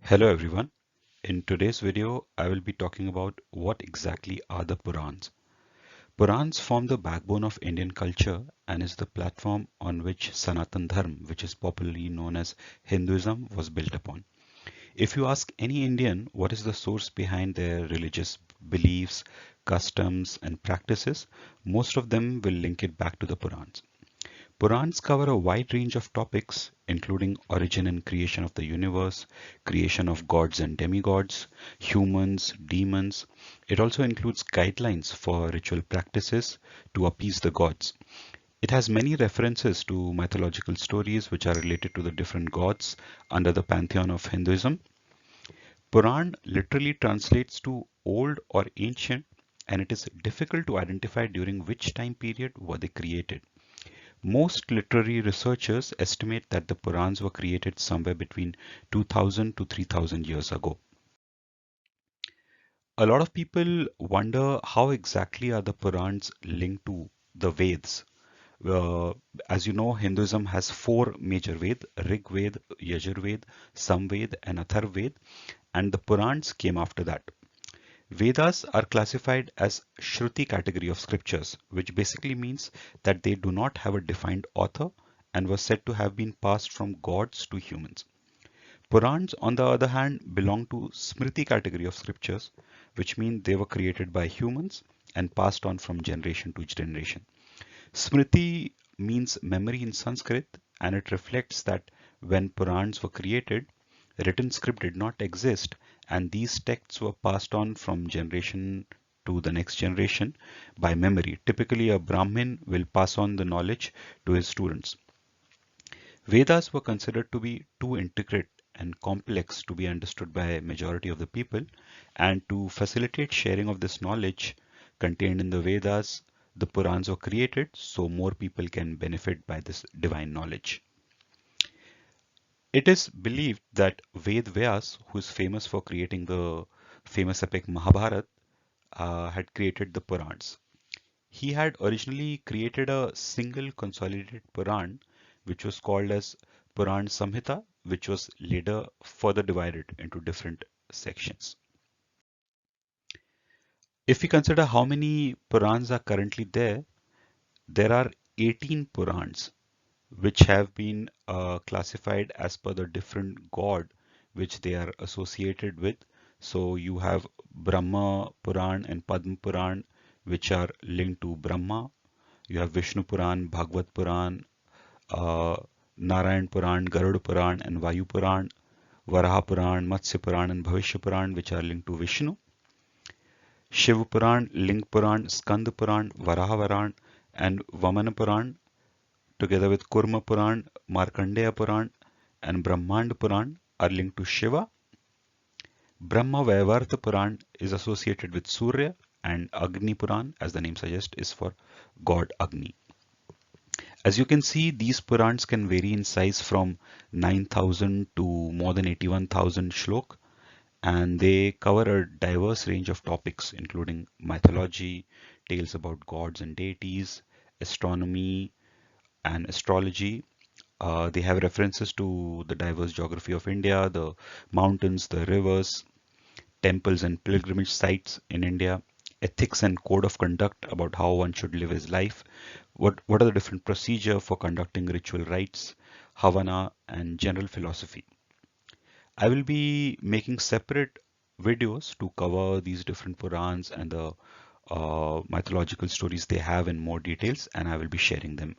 Hello everyone. In today's video, I will be talking about what exactly are the Purans. Purans form the backbone of Indian culture and is the platform on which Sanatan Dharma, which is popularly known as Hinduism, was built upon. If you ask any Indian what is the source behind their religious beliefs, customs, and practices, most of them will link it back to the Purans. Purans cover a wide range of topics, including origin and creation of the universe, creation of gods and demigods, humans, demons. It also includes guidelines for ritual practices to appease the gods. It has many references to mythological stories which are related to the different gods under the pantheon of Hinduism. Puran literally translates to old or ancient, and it is difficult to identify during which time period were they created. Most literary researchers estimate that the Purans were created somewhere between 2000 to 3000 years ago. A lot of people wonder how exactly are the Purans linked to the Vedas. Uh, as you know, Hinduism has four major Ved: Rig Ved, Yajur Ved, Samved, and Atharvaved, and the Purans came after that. Vedas are classified as Shruti category of scriptures, which basically means that they do not have a defined author and were said to have been passed from gods to humans. Purans, on the other hand, belong to Smriti category of scriptures, which mean they were created by humans and passed on from generation to generation. Smriti means memory in Sanskrit, and it reflects that when Purans were created, written script did not exist, and these texts were passed on from generation to the next generation by memory. Typically, a Brahmin will pass on the knowledge to his students. Vedas were considered to be too intricate and complex to be understood by a majority of the people, and to facilitate sharing of this knowledge contained in the Vedas, the Purans were created so more people can benefit by this divine knowledge. It is believed that Ved Vyas, who is famous for creating the famous epic Mahabharata, had created the Purans. He had originally created a single consolidated Puran, which was called as Puran Samhita, which was later further divided into different sections. If we consider how many Purans are currently there, there are 18 Purans which have been classified as per the different god which they are associated with. So you have Brahma Puran and Padma Puran, which are linked to Brahma. You have Vishnu Puran, Bhagavad Puran, uh, Narayan Puran, Garuda Puran, and Vayu Puran, Varaha Puran, Matsya Puran, and Bhavishya Puran, which are linked to Vishnu. Shiva Puran, Ling Puran, Skanda Puran, Varaha Puran, and Vamana Puran, together with Kurma Puran, Markandeya Puran, and Brahmanda Puran, are linked to Shiva. Brahma Vaivarta Puran is associated with Surya, and Agni Puran, as the name suggests, is for god Agni. As you can see, these Purans can vary in size from 9,000 to more than 81,000 shlok, and they cover a diverse range of topics, including mythology, tales about gods and deities, astronomy, and astrology. They have references to the diverse geography of India, the mountains, the rivers, temples, and pilgrimage sites in India, ethics and code of conduct about how one should live his life, what are the different procedure for conducting ritual rites, Havana, and general philosophy. I will be making separate videos to cover these different Purans and the mythological stories they have in more details, and I will be sharing them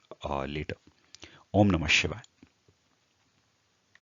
later. Om Namah Shivaya.